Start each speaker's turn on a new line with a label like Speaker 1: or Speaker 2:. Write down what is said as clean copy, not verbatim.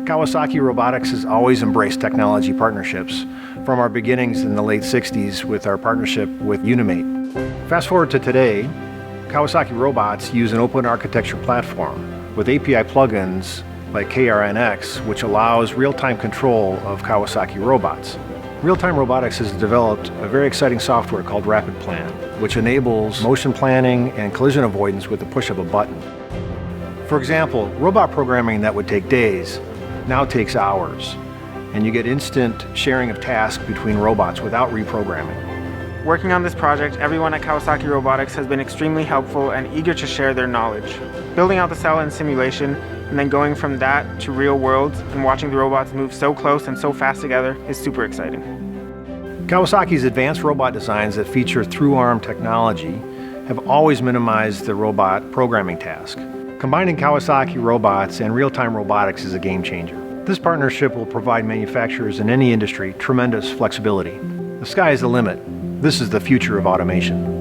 Speaker 1: Kawasaki Robotics has always embraced technology partnerships, from our beginnings in the late 60s with our partnership with Unimate. Fast forward to today, Kawasaki robots use an open architecture platform with API plugins like KRNX, which allows real-time control of Kawasaki robots. Realtime Robotics has developed a very exciting software called Rapid Plan, which enables motion planning and collision avoidance with the push of a button. For example, robot programming that would take days now takes hours, and you get instant sharing of tasks between robots without reprogramming.
Speaker 2: Working on this project, everyone at Kawasaki Robotics has been extremely helpful and eager to share their knowledge. Building out the cell in simulation, and then going from that to real worlds and watching the robots move so close and so fast together is super exciting.
Speaker 1: Kawasaki's advanced robot designs that feature through-arm technology have always minimized the robot programming task. Combining Kawasaki robots and real-time robotics is a game changer. This partnership will provide manufacturers in any industry tremendous flexibility. The sky is the limit. This is the future of automation.